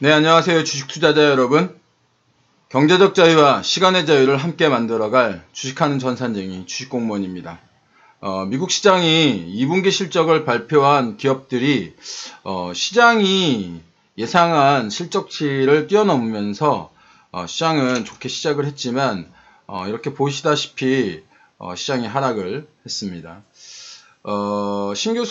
네, 안녕하세요. 주식 투자자 여러분. 경제적 자유와 시간의 자유를 함께 만들어갈 주식하는 전산쟁이 주식공무원입니다. 미국 시장이 2분기 실적을 발표한 기업들이 시장이 예상한 실적치를 뛰어넘으면서 시장은 좋게 시작을 했지만 이렇게 보시다시피 시장이 하락을 했습니다. 신규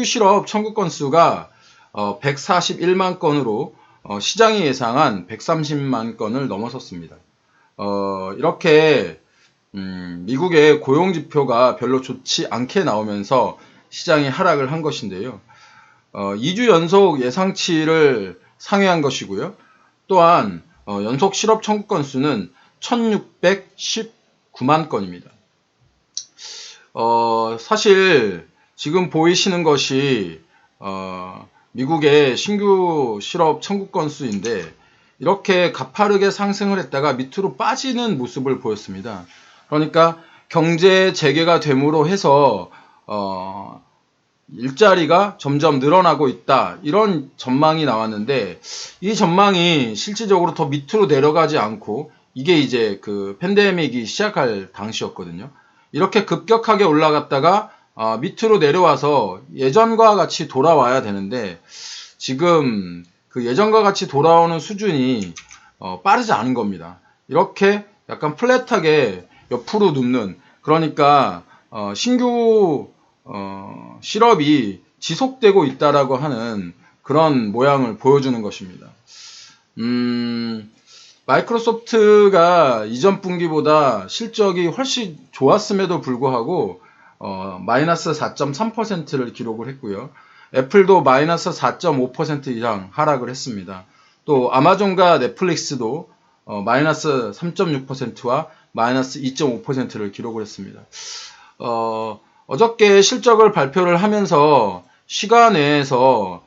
실업 청구 건수가 141만 건으로 시장이 예상한 130만 건을 넘어섰습니다. 이렇게 미국의 고용 지표가 별로 좋지 않게 나오면서 시장이 하락을 한 것인데요. 2주 연속 예상치를 상회한 것이고요. 또한 연속 실업 청구 건수는 1619만 건입니다. 사실 지금 보이시는 것이 미국의 신규 실업 청구 건수인데 이렇게 가파르게 상승을 했다가 밑으로 빠지는 모습을 보였습니다. 그러니까 경제 재개가 됨으로 해서 일자리가 점점 늘어나고 있다, 이런 전망이 나왔는데 이 전망이 실질적으로 더 밑으로 내려가지 않고, 이게 이제 그 팬데믹이 시작할 당시였거든요. 이렇게 급격하게 올라갔다가 밑으로 내려와서 예전과 같이 돌아와야 되는데 지금 그 예전과 같이 돌아오는 수준이 빠르지 않은 겁니다. 이렇게 약간 플랫하게 옆으로 눕는, 그러니까 신규 실업이 지속되고 있다라고 하는 그런 모양을 보여주는 것입니다. 마이크로소프트가 이전 분기보다 실적이 훨씬 좋았음에도 불구하고 마이너스 4.3%를 기록을 했고요. 애플도 마이너스 4.5% 이상 하락을 했습니다. 또 아마존과 넷플릭스도 마이너스 3.6%와 마이너스 2.5%를 기록을 했습니다. 어저께 실적을 발표를 하면서 시간 내에서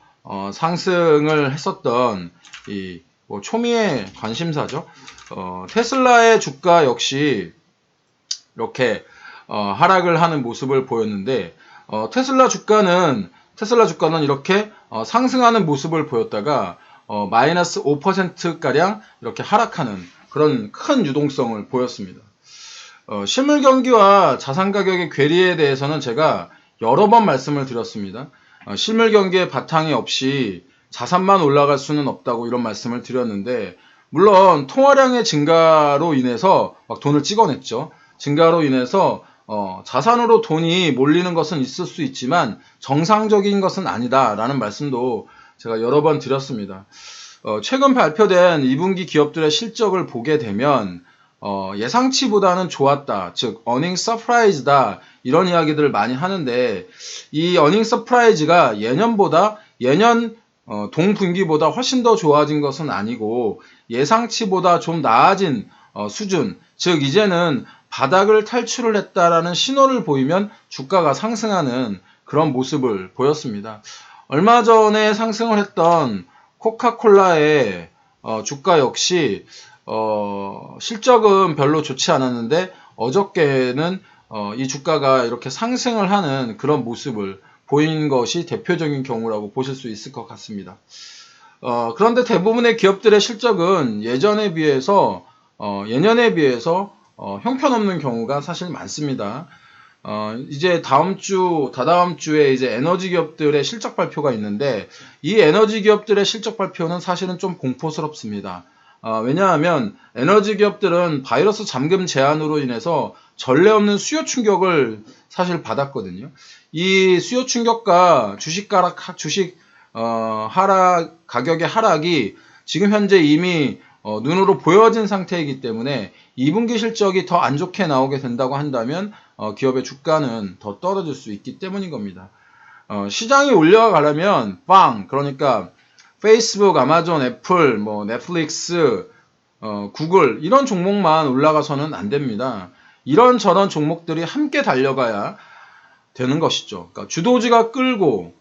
상승을 했었던 이 초미의 관심사죠. 테슬라의 주가 역시 이렇게 하락을 하는 모습을 보였는데 테슬라 주가는 이렇게 상승하는 모습을 보였다가 마이너스 5%가량 이렇게 하락하는 그런 큰 유동성을 보였습니다. 실물 경기와 자산 가격의 괴리에 대해서는 제가 여러 번 말씀을 드렸습니다. 실물 경기의 바탕이 없이 자산만 올라갈 수는 없다고 이런 말씀을 드렸는데, 물론 통화량의 증가로 인해서 막 돈을 찍어냈죠. 증가로 인해서 자산으로 돈이 몰리는 것은 있을 수 있지만 정상적인 것은 아니다라는 말씀도 제가 여러 번 드렸습니다. 최근 발표된 2분기 기업들의 실적을 보게 되면 예상치보다는 좋았다, 즉 어닝 서프라이즈다, 이런 이야기들을 많이 하는데 이 어닝 서프라이즈가 예년 동분기보다 훨씬 더 좋아진 것은 아니고 예상치보다 좀 나아진 수준, 즉 이제는 바닥을 탈출을 했다라는 신호를 보이면 주가가 상승하는 그런 모습을 보였습니다. 얼마 전에 상승을 했던 코카콜라의 주가 역시 실적은 별로 좋지 않았는데 어저께는 이 주가가 이렇게 상승을 하는 그런 모습을 보인 것이 대표적인 경우라고 보실 수 있을 것 같습니다. 그런데 대부분의 기업들의 실적은 예년에 비해서 형편없는 경우가 사실 많습니다. 이제 다다음 주에 이제 에너지 기업들의 실적 발표가 있는데 이 에너지 기업들의 실적 발표는 사실은 좀 공포스럽습니다. 왜냐하면 에너지 기업들은 바이러스 잠금 제한으로 인해서 전례 없는 수요 충격을 사실 받았거든요. 이 수요 충격과 주식 가격의 하락이 지금 현재 이미 눈으로 보여진 상태이기 때문에 2분기 실적이 더 안 좋게 나오게 된다고 한다면 기업의 주가는 더 떨어질 수 있기 때문인 겁니다. 시장이 올라가려면 그러니까 페이스북, 아마존, 애플, 넷플릭스, 구글 이런 종목만 올라가서는 안 됩니다. 이런저런 종목들이 함께 달려가야 되는 것이죠. 그러니까 주도주가 끌고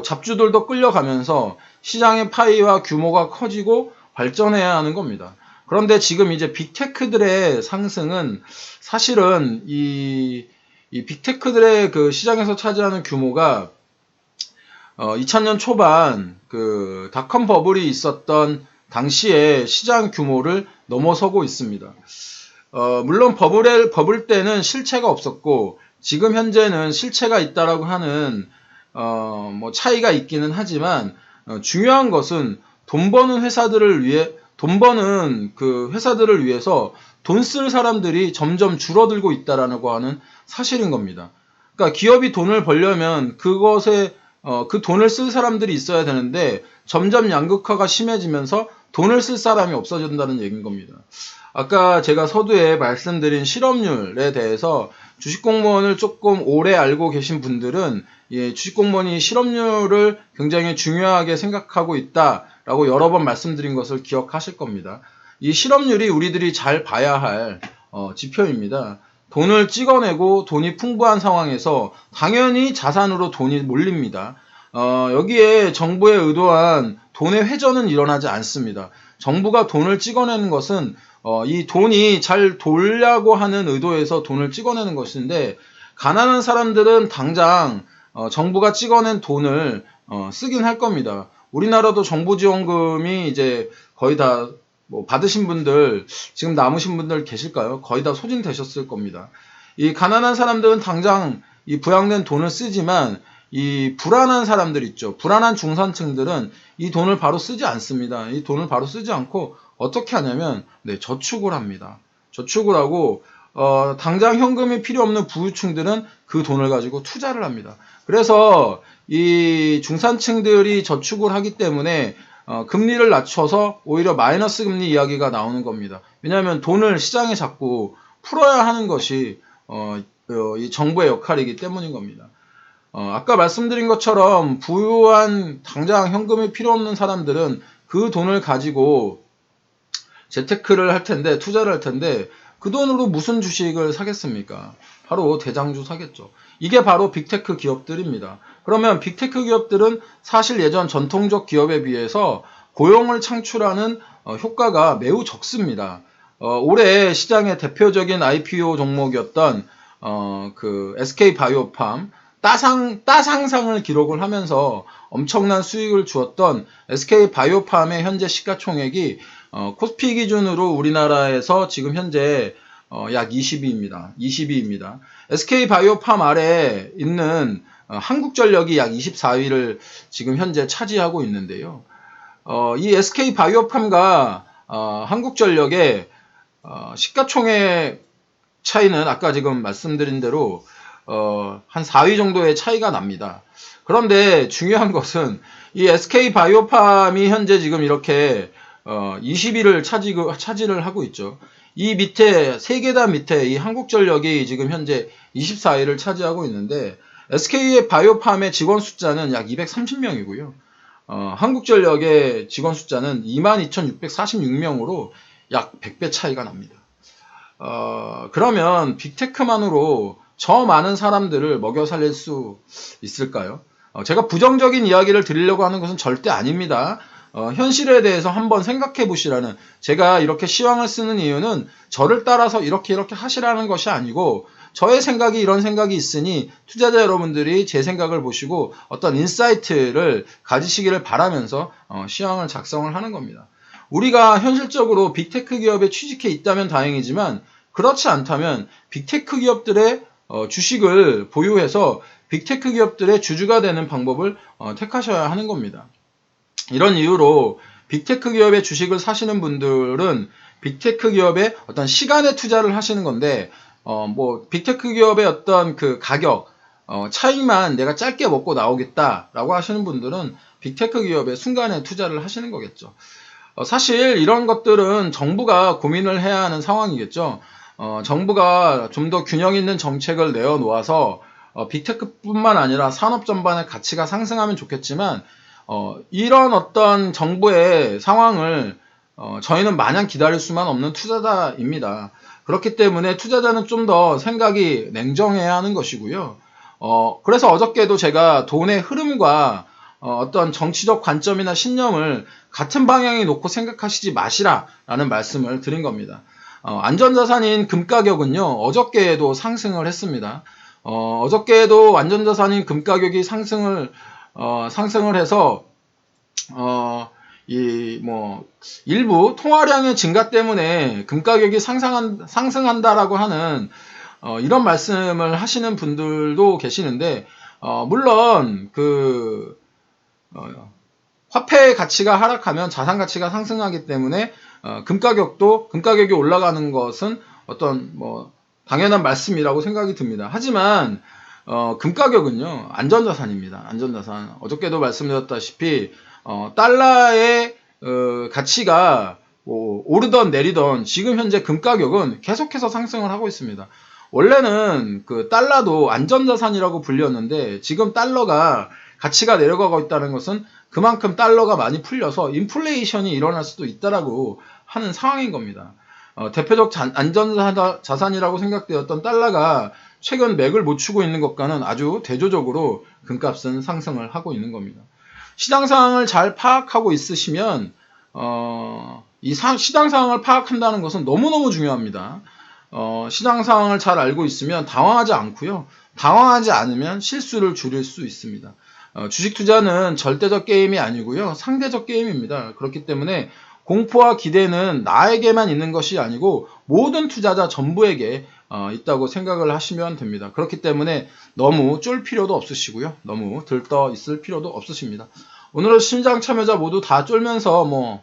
잡주들도 끌려가면서 시장의 파이와 규모가 커지고 발전해야 하는 겁니다. 그런데 지금 이제 빅테크들의 상승은 사실은 이 빅테크들의 그 시장에서 차지하는 규모가 2000년 초반 그 닷컴 버블이 있었던 당시의 시장 규모를 넘어서고 있습니다. 물론 버블 때는 실체가 없었고 지금 현재는 실체가 있다라고 하는 뭐 차이가 있기는 하지만 중요한 것은 돈 버는 그 회사들을 위해서 돈 쓸 사람들이 점점 줄어들고 있다라고 하는 사실인 겁니다. 그러니까 기업이 돈을 벌려면 그것에 그 돈을 쓸 사람들이 있어야 되는데 점점 양극화가 심해지면서 돈을 쓸 사람이 없어진다는 얘기인 겁니다. 아까 제가 서두에 말씀드린 실업률에 대해서 주식공무원을 조금 오래 알고 계신 분들은 주식공무원이 실업률을 굉장히 중요하게 생각하고 있다라고 여러 번 말씀드린 것을 기억하실 겁니다. 이 실업률이 우리들이 잘 봐야 할 지표입니다. 돈을 찍어내고 돈이 풍부한 상황에서 당연히 자산으로 돈이 몰립니다. 여기에 정부의 의도한 돈의 회전은 일어나지 않습니다. 정부가 돈을 찍어내는 것은 이 돈이 잘 돌려고 하는 의도에서 돈을 찍어내는 것인데 가난한 사람들은 당장 정부가 찍어낸 돈을 쓰긴 할 겁니다. 우리나라도 정부 지원금이 이제 거의 다 뭐 받으신 분들 지금 남으신 분들 계실까요? 거의 다 소진되셨을 겁니다. 이 가난한 사람들은 당장 이 부양된 돈을 쓰지만 이 불안한 사람들 있죠. 불안한 중산층들은 이 돈을 바로 쓰지 않습니다. 이 돈을 바로 쓰지 않고 어떻게 하냐면 저축을 합니다. 저축을 하고 당장 현금이 필요 없는 부유층들은 그 돈을 가지고 투자를 합니다. 그래서 이 중산층들이 저축을 하기 때문에 금리를 낮춰서 오히려 마이너스 금리 이야기가 나오는 겁니다. 왜냐하면 돈을 시장에 자꾸 풀어야 하는 것이 이 정부의 역할이기 때문인 겁니다. 아까 말씀드린 것처럼 부유한 당장 현금이 필요 없는 사람들은 그 돈을 가지고 재테크를 할 텐데 투자를 할 텐데 그 돈으로 무슨 주식을 사겠습니까? 바로 대장주 사겠죠. 이게 바로 빅테크 기업들입니다. 그러면 빅테크 기업들은 사실 예전 전통적 기업에 비해서 고용을 창출하는 효과가 매우 적습니다. 올해 시장의 대표적인 IPO 종목이었던 그 SK바이오팜 따상상을 기록을 하면서 엄청난 수익을 주었던 SK바이오팜의 현재 시가총액이 코스피 기준으로 우리나라에서 지금 현재 약 20위입니다. SK바이오팜 아래에 있는 한국전력이 약 24위를 지금 현재 차지하고 있는데요. 이 SK바이오팜과 한국전력의 시가총액 차이는 아까 지금 말씀드린 대로 한 4위 정도의 차이가 납니다. 그런데 중요한 것은 이 SK바이오팜이 현재 지금 이렇게 20위를 차지를 하고 있죠. 이 밑에 세 계단 밑에 이 한국전력이 지금 현재 24위를 차지하고 있는데 SK바이오팜의 직원 숫자는 약 230명이고요. 한국전력의 직원 숫자는 22,646명으로 약 100배 차이가 납니다. 그러면 빅테크만으로 저 많은 사람들을 먹여 살릴 수 있을까요? 제가 부정적인 이야기를 드리려고 하는 것은 절대 아닙니다. 현실에 대해서 한번 생각해 보시라는, 제가 이렇게 시황을 쓰는 이유는 저를 따라서 이렇게 하시라는 것이 아니고 저의 생각이 이런 생각이 있으니 투자자 여러분들이 제 생각을 보시고 어떤 인사이트를 가지시기를 바라면서 시황을 작성을 하는 겁니다. 우리가 현실적으로 빅테크 기업에 취직해 있다면 다행이지만 그렇지 않다면 빅테크 기업들의 주식을 보유해서 빅테크 기업들의 주주가 되는 방법을 택하셔야 하는 겁니다. 이런 이유로 빅테크 기업의 주식을 사시는 분들은 빅테크 기업의 어떤 시간에 투자를 하시는 건데 뭐 빅테크 기업의 어떤 그 가격 차이만 내가 짧게 먹고 나오겠다라고 하시는 분들은 빅테크 기업의 순간에 투자를 하시는 거겠죠. 사실 이런 것들은 정부가 고민을 해야 하는 상황이겠죠. 정부가 좀 더 균형 있는 정책을 내어놓아서 빅테크뿐만 아니라 산업 전반의 가치가 상승하면 좋겠지만 이런 어떤 정부의 상황을 저희는 마냥 기다릴 수만 없는 투자자입니다. 그렇기 때문에 투자자는 좀 더 생각이 냉정해야 하는 것이고요. 그래서 어저께도 제가 돈의 흐름과 어떤 정치적 관점이나 신념을 같은 방향에 놓고 생각하시지 마시라라는 말씀을 드린 겁니다. 안전자산인 금 가격은요, 어저께에도 상승을 했습니다. 어저께에도 안전자산인 금 가격이 상승을 상승을 해서 일부 통화량의 증가 때문에 금 가격이 상승한다라고 하는 이런 말씀을 하시는 분들도 계시는데, 물론 화폐의 가치가 하락하면 자산 가치가 상승하기 때문에 금 가격이 올라가는 것은 어떤 당연한 말씀이라고 생각이 듭니다. 하지만 금 가격은요, 안전자산입니다. 안전자산. 어저께도 말씀드렸다시피 달러의 가치가 오르던 내리던 지금 현재 금 가격은 계속해서 상승을 하고 있습니다. 원래는 그 달러도 안전자산이라고 불렸는데, 지금 달러가 가치가 내려가고 있다는 것은 그만큼 달러가 많이 풀려서 인플레이션이 일어날 수도 있다라고 하는 상황인 겁니다. 대표적 안전자산이라고 생각되었던 달러가 최근 맥을 못 추고 있는 것과는 아주 대조적으로 금값은 상승을 하고 있는 겁니다. 시장 상황을 잘 파악하고 있으시면 시장 상황을 파악한다는 것은 너무너무 중요합니다. 시장 상황을 잘 알고 있으면 당황하지 않고요. 당황하지 않으면 실수를 줄일 수 있습니다. 주식 투자는 절대적 게임이 아니고요. 상대적 게임입니다. 그렇기 때문에 공포와 기대는 나에게만 있는 것이 아니고 모든 투자자 전부에게 있다고 생각을 하시면 됩니다. 그렇기 때문에 너무 쫄 필요도 없으시고요. 너무 들떠 있을 필요도 없으십니다. 오늘은 시장 참여자 모두 다 쫄면서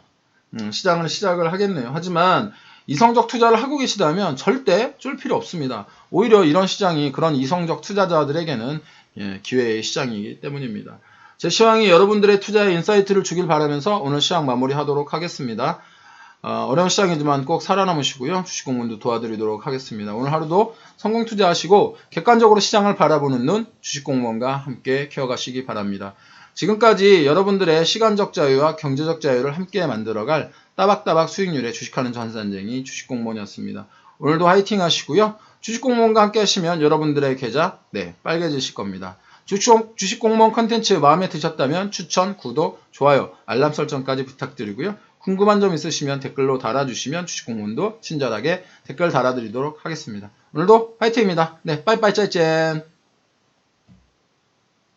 시장을 시작을 하겠네요. 하지만 이성적 투자를 하고 계시다면 절대 쫄 필요 없습니다. 오히려 이런 시장이 그런 이성적 투자자들에게는 기회의 시장이기 때문입니다. 제 시황이 여러분들의 투자에 인사이트를 주길 바라면서 오늘 시황 마무리하도록 하겠습니다. 어려운 시장이지만 꼭 살아남으시고요. 주식 공부도 도와드리도록 하겠습니다. 오늘 하루도 성공 투자하시고 객관적으로 시장을 바라보는 눈 주식 공무원과 함께 키워가시기 바랍니다. 지금까지 여러분들의 시간적 자유와 경제적 자유를 함께 만들어갈 따박따박 수익률의 주식하는 전산쟁이 주식공무원이었습니다. 오늘도 화이팅 하시고요. 주식공무원과 함께 하시면 여러분들의 계좌 빨개지실 겁니다. 주식공무원 컨텐츠 마음에 드셨다면 추천, 구독, 좋아요, 알람 설정까지 부탁드리고요. 궁금한 점 있으시면 댓글로 달아주시면 주식공무원도 친절하게 댓글 달아드리도록 하겠습니다. 오늘도 화이팅입니다. 빠이빠이 짤짠.